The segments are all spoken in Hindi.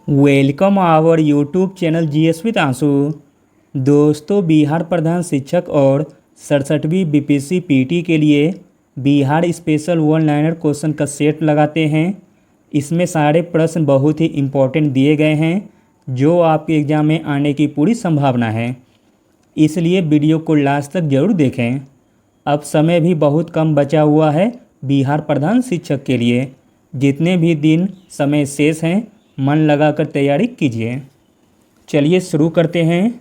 Welcome our YouTube channel GS with Ansu. दोस्तों, बिहार प्रधान शिक्षक और 67वीं बीपीएससी पीटी के लिए Bihar special one liner question का सेट लगाते हैं। इसमें सारे प्रश्न बहुत ही इम्पोर्टेंट दिए गए हैं जो आपके एग्ज़ाम में आने की पूरी संभावना है, इसलिए वीडियो को लास्ट तक ज़रूर देखें। अब समय भी बहुत कम बचा हुआ है बिहार प्रधान शिक्षक के लिए। जितने भी दिन समय शेष हैं मन लगाकर तैयारी कीजिए। चलिए शुरू करते हैं।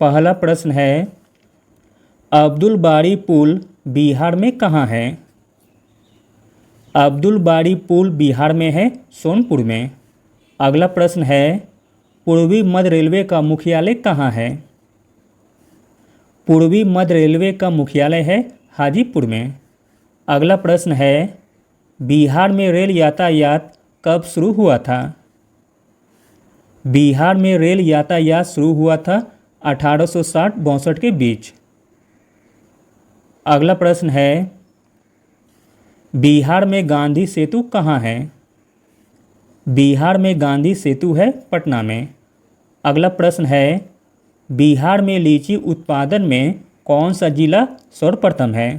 पहला प्रश्न है, अब्दुल बारी पुल बिहार में कहाँ है? अब्दुल बारी पुल बिहार में है सोनपुर में। अगला प्रश्न है, पूर्वी मध्य रेलवे का मुख्यालय कहाँ है? पूर्वी मध्य रेलवे का मुख्यालय है हाजीपुर में। अगला प्रश्न है, बिहार में रेल यातायात कब शुरू हुआ था? बिहार में रेल यातायात शुरू हुआ था 1860-62 के बीच। अगला प्रश्न है, बिहार में गांधी सेतु कहाँ है? बिहार में गांधी सेतु है पटना में। अगला प्रश्न है, बिहार में लीची उत्पादन में कौन सा जिला सर्वप्रथम है?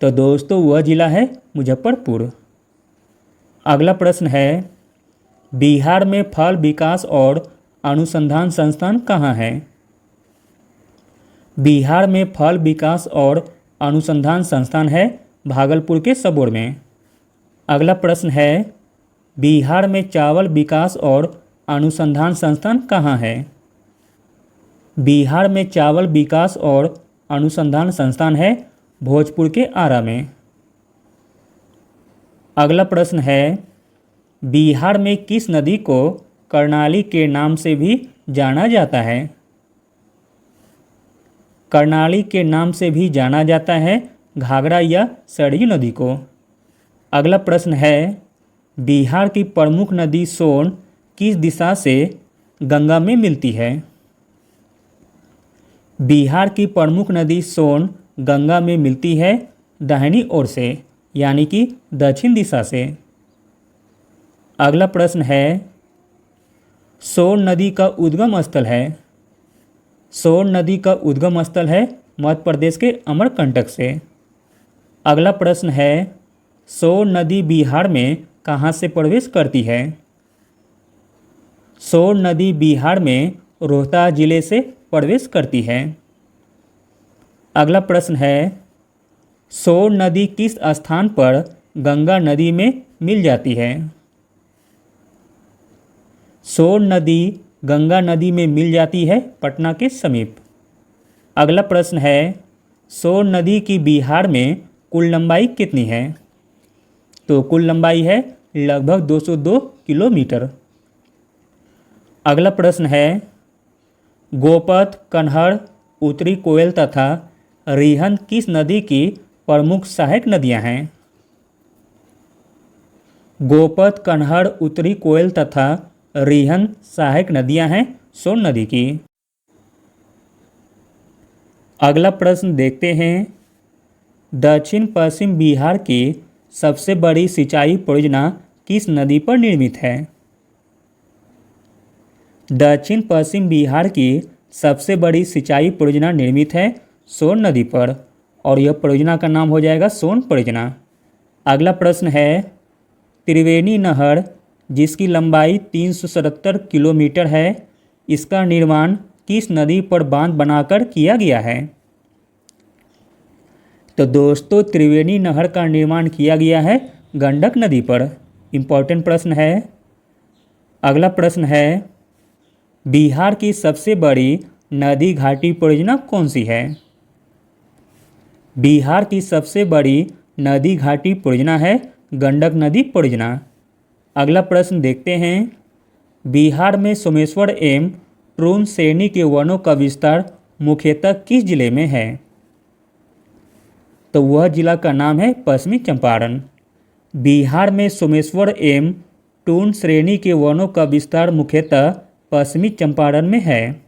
तो दोस्तों वह जिला है मुजफ्फरपुर। अगला प्रश्न है, बिहार में फल विकास और अनुसंधान संस्थान कहाँ है? बिहार में फल विकास और अनुसंधान संस्थान है भागलपुर के सबौर में। अगला प्रश्न है, बिहार में चावल विकास और अनुसंधान संस्थान कहाँ है? बिहार में चावल विकास और अनुसंधान संस्थान है भोजपुर के आरा में। अगला प्रश्न है, बिहार में किस नदी को कर्णाली के नाम से भी जाना जाता है? कर्णाली के नाम से भी जाना जाता है घाघरा या सरयू नदी को। अगला प्रश्न है, बिहार की प्रमुख नदी सोन किस दिशा से गंगा में मिलती है? बिहार की प्रमुख नदी सोन गंगा में मिलती है दाहिनी ओर से, यानी कि दक्षिण दिशा से। अगला प्रश्न है, सोन नदी का उद्गम स्थल है। सोन नदी का उद्गम स्थल है मध्य प्रदेश के अमरकंटक से। अगला प्रश्न है, सोन नदी बिहार में कहाँ से प्रवेश करती है? सोन नदी बिहार में रोहतास जिले से प्रवेश करती है। अगला प्रश्न है, सोन नदी किस स्थान पर गंगा नदी में मिल जाती है? सोन नदी गंगा नदी में मिल जाती है पटना के समीप। अगला प्रश्न है, सोन नदी की बिहार में कुल लंबाई कितनी है? तो कुल लंबाई है लगभग 202 किलोमीटर। अगला प्रश्न है, गोपथ, कन्हड़, उत्तरी कोयल तथा रिहंद किस नदी की प्रमुख सहायक नदियां हैं? गोपथ, कन्हड़, उत्तरी कोयल तथा रिहंद सहायक नदियां हैं सोन नदी की। अगला प्रश्न देखते हैं, दक्षिण पश्चिम बिहार की सबसे बड़ी सिंचाई परियोजना किस नदी पर निर्मित है? दक्षिण पश्चिम बिहार की सबसे बड़ी सिंचाई परियोजना निर्मित है सोन नदी पर, और यह परियोजना का नाम हो जाएगा सोन परियोजना। अगला प्रश्न है, त्रिवेणी नहर जिसकी लंबाई 377 किलोमीटर है, इसका निर्माण किस नदी पर बांध बनाकर किया गया है? तो दोस्तों त्रिवेणी नहर का निर्माण किया गया है गंडक नदी पर। इम्पोर्टेंट प्रश्न है। अगला प्रश्न है, बिहार की सबसे बड़ी नदी घाटी परियोजना कौन सी है? बिहार की सबसे बड़ी नदी घाटी परियोजना है गंडक नदी परियोजना। अगला प्रश्न देखते हैं, बिहार में सोमेश्वर एवं ट्रून श्रेणी के वनों का विस्तार मुख्यतः किस जिले में है? तो वह जिला का नाम है पश्चिमी चंपारण। बिहार में सोमेश्वर एवं ट्रून श्रेणी के वनों का विस्तार मुख्यतः पश्चिमी चंपारण में है।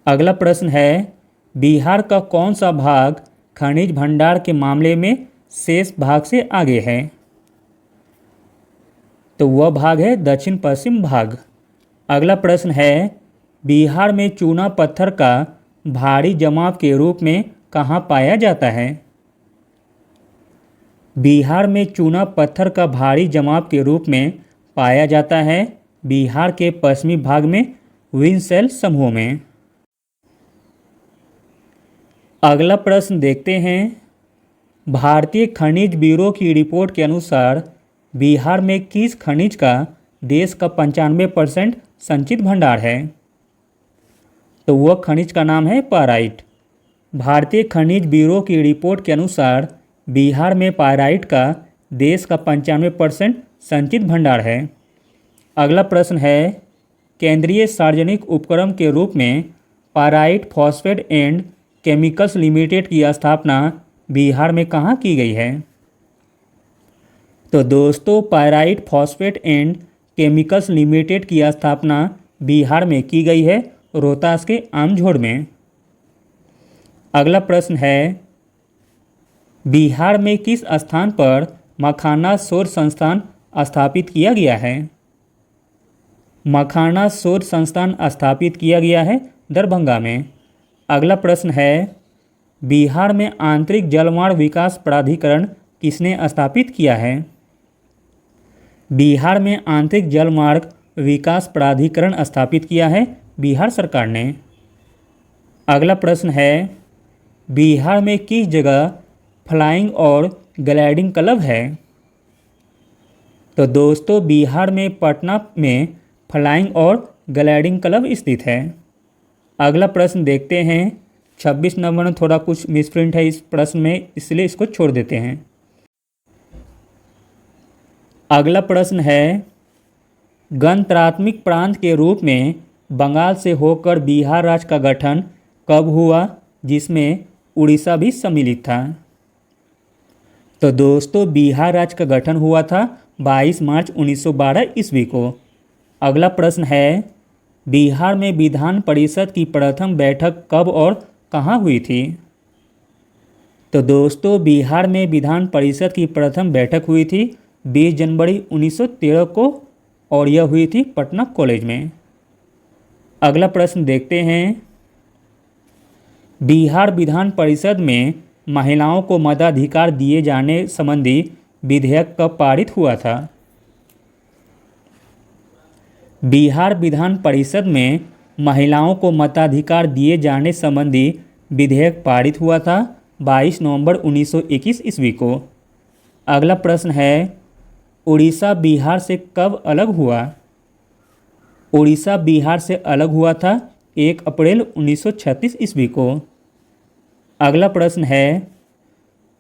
अगला प्रश्न है, बिहार का कौन सा भाग खनिज भंडार के मामले में शेष भाग से आगे है? तो वह भाग है दक्षिण पश्चिम भाग। अगला प्रश्न है, बिहार में चूना पत्थर का भारी जमाव के रूप में कहाँ पाया जाता है? बिहार में चूना पत्थर का भारी जमाव के रूप में पाया जाता है बिहार के पश्चिमी भाग में विंध्याचल समूह में। अगला प्रश्न देखते हैं, भारतीय खनिज ब्यूरो की रिपोर्ट के अनुसार बिहार में किस खनिज का देश का 95% संचित भंडार है? तो वह खनिज का नाम है पायराइट। भारतीय खनिज ब्यूरो की रिपोर्ट के अनुसार बिहार में पायराइट का देश का 95% संचित भंडार है। अगला प्रश्न है, केंद्रीय सार्वजनिक उपक्रम के रूप में pyrite phosphate and chemicals limited की स्थापना बिहार में कहाँ की गई है? तो दोस्तों, pyrite phosphate and chemicals limited की स्थापना बिहार में की गई है रोहतास के आमझोड़ में। अगला प्रश्न है, बिहार में किस स्थान पर मखाना शोध संस्थान स्थापित किया गया है? मखाना शोध संस्थान स्थापित किया गया है दरभंगा में। अगला प्रश्न है, बिहार में आंतरिक जलमार्ग विकास प्राधिकरण किसने स्थापित किया है? बिहार में आंतरिक जलमार्ग विकास प्राधिकरण स्थापित किया है बिहार सरकार ने। अगला प्रश्न है, बिहार में किस जगह फ्लाइंग और ग्लाइडिंग क्लब है? तो दोस्तों, बिहार में पटना में फ्लाइंग और ग्लाइडिंग क्लब स्थित है। अगला प्रश्न देखते हैं, 26 नंबर में थोड़ा कुछ मिसप्रिंट है इस प्रश्न में, इसलिए इसको छोड़ देते हैं। अगला प्रश्न है, गणतंत्रात्मक प्रांत के रूप में बंगाल से होकर बिहार राज्य का गठन कब हुआ, जिसमें उड़ीसा भी सम्मिलित था? तो दोस्तों, बिहार राज्य का गठन हुआ था 22 मार्च 1912 ईस्वी को। अगला प्रश्न है, बिहार में विधान परिषद की प्रथम बैठक कब और कहाँ हुई थी? तो दोस्तों, बिहार में विधान परिषद की प्रथम बैठक हुई थी 20 जनवरी 1913 को और यह हुई थी पटना कॉलेज में। अगला प्रश्न देखते हैं, बिहार विधान परिषद में महिलाओं को मताधिकार दिए जाने संबंधी विधेयक कब पारित हुआ था? बिहार विधान परिषद में महिलाओं को मताधिकार दिए जाने संबंधी विधेयक पारित हुआ था 22 नवंबर 1921 ईस्वी को। अगला प्रश्न है, उड़ीसा बिहार से कब अलग हुआ? उड़ीसा बिहार से अलग हुआ था 1 अप्रैल 1936 ईस्वी को। अगला प्रश्न है,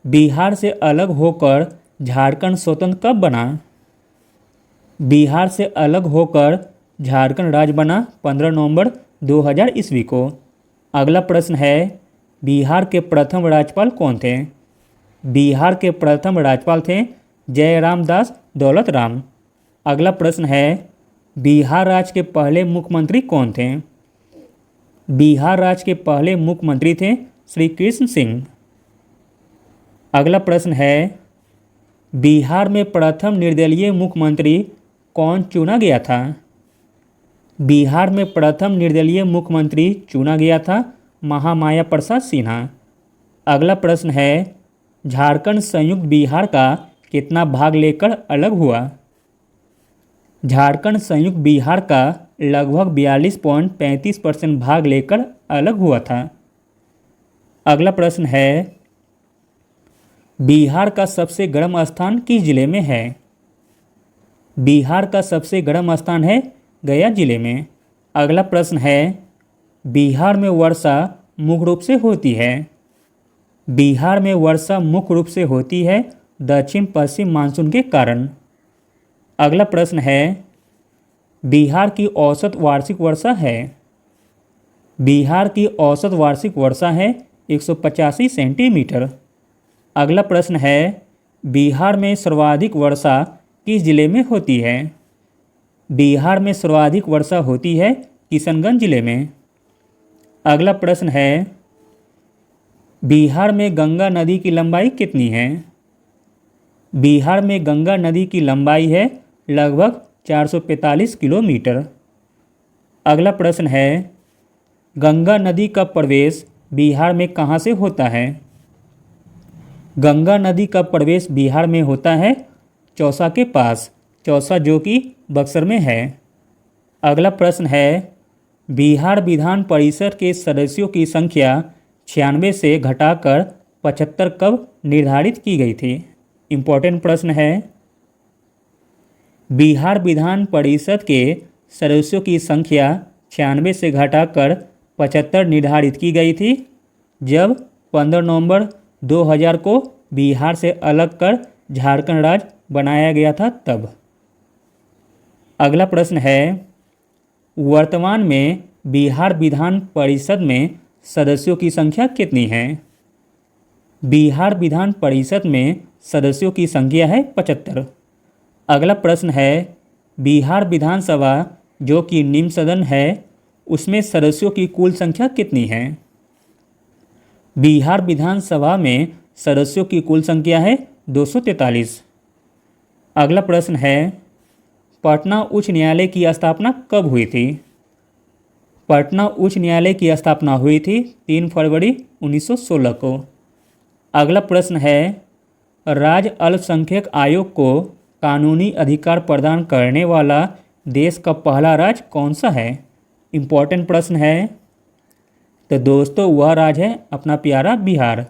बिहार से अलग होकर झारखंड स्वतंत्र कब बना? बिहार से अलग होकर झारखंड राज्य बना 15 नवंबर 2000 ईस्वी को। अगला प्रश्न है, बिहार के प्रथम राज्यपाल कौन थे? बिहार के प्रथम राज्यपाल थे जयराम दास दौलत राम। अगला प्रश्न है, बिहार राज्य के पहले मुख्यमंत्री कौन थे? बिहार राज्य के पहले मुख्यमंत्री थे श्री कृष्ण सिंह। अगला प्रश्न है, बिहार में प्रथम निर्दलीय मुख्यमंत्री कौन चुना गया था? बिहार में प्रथम निर्दलीय मुख्यमंत्री चुना गया था महामाया प्रसाद सिन्हा। अगला प्रश्न है, झारखंड संयुक्त बिहार का कितना भाग लेकर अलग हुआ? झारखंड संयुक्त बिहार का लगभग 42.35% भाग लेकर अलग हुआ था। अगला प्रश्न है, बिहार का सबसे गर्म स्थान किस जिले में है? बिहार का सबसे गर्म स्थान है गया जिले में। अगला प्रश्न है, बिहार में वर्षा मुख्य रूप से होती है? बिहार में वर्षा मुख्य रूप से होती है दक्षिण पश्चिम मानसून के कारण। अगला प्रश्न है, बिहार की औसत वार्षिक वर्षा है? बिहार की औसत वार्षिक वर्षा है 185 सेंटीमीटर। अगला प्रश्न है, बिहार में सर्वाधिक वर्षा किस जिले में होती है? बिहार में सर्वाधिक वर्षा होती है किशनगंज जिले में। अगला प्रश्न है, बिहार में गंगा नदी की लंबाई कितनी है? बिहार में गंगा नदी की लंबाई है लगभग 445 किलोमीटर। अगला प्रश्न है, गंगा नदी का प्रवेश बिहार में कहाँ से होता है? गंगा नदी का प्रवेश बिहार में होता है चौसा के पास, चौसा जो कि बक्सर में है। अगला प्रश्न है, बिहार विधान परिषद के सदस्यों की संख्या 96 से घटाकर 75 कब निर्धारित की गई थी? इम्पोर्टेंट प्रश्न है। बिहार विधान परिषद के सदस्यों की संख्या 96 से घटाकर 75 निर्धारित की गई थी जब 15 नवंबर 2000 को बिहार से अलग कर झारखंड राज्य बनाया गया था तब। अगला प्रश्न है, वर्तमान में बिहार विधान परिषद में सदस्यों की संख्या कितनी है? बिहार विधान परिषद में सदस्यों की संख्या है 75। अगला प्रश्न है, बिहार विधानसभा जो कि निम्न सदन है उसमें सदस्यों की कुल संख्या कितनी है? बिहार विधानसभा में सदस्यों की कुल संख्या है 243। अगला प्रश्न है, पटना उच्च न्यायालय की स्थापना कब हुई थी? पटना उच्च न्यायालय की स्थापना हुई थी 3 फरवरी 1916 को। अगला प्रश्न है, राज्य अल्पसंख्यक आयोग को कानूनी अधिकार प्रदान करने वाला देश का पहला राज्य कौन सा है? इम्पोर्टेंट प्रश्न है। तो दोस्तों वह राज्य है अपना प्यारा बिहार।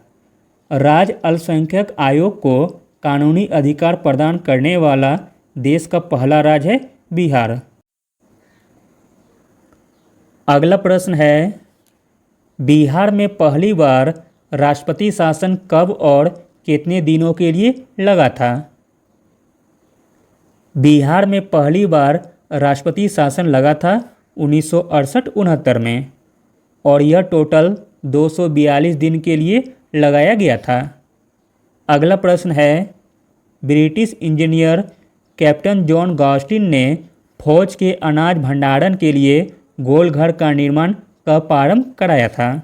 राज्य अल्पसंख्यक आयोग को कानूनी अधिकार प्रदान करने वाला देश का पहला राज्य है बिहार। अगला प्रश्न है, बिहार में पहली बार राष्ट्रपति शासन कब और कितने दिनों के लिए लगा था? बिहार में पहली बार राष्ट्रपति शासन लगा था 1968-69 में और यह टोटल 242 दिन के लिए लगाया गया था। अगला प्रश्न है, ब्रिटिश इंजीनियर कैप्टन जॉन गॉस्टिन ने फौज के अनाज भंडारण के लिए गोलघर का निर्माण कब प्रारंभ कराया था?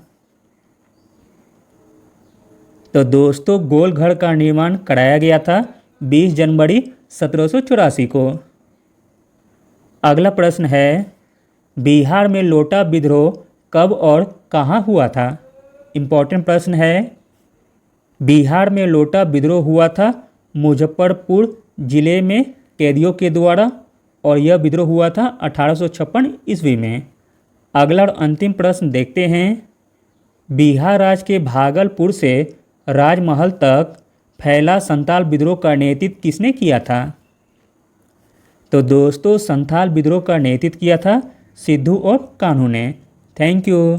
तो दोस्तों गोलघर का निर्माण कराया गया था 20 जनवरी 1784 को। अगला प्रश्न है, बिहार में लोटा विद्रोह कब और कहाँ हुआ था? इम्पोर्टेंट प्रश्न है। बिहार में लोटा विद्रोह हुआ था मुजफ्फरपुर जिले में कैदियों के द्वारा और यह विद्रोह हुआ था 1856 ईस्वी में। अगला और अंतिम प्रश्न देखते हैं, बिहार राज्य के भागलपुर से राजमहल तक फैला संथाल विद्रोह का नेतृत्व किसने किया था? तो दोस्तों संथाल विद्रोह का नेतृत्व किया था सिद्धू और कान्हू ने। Thank you.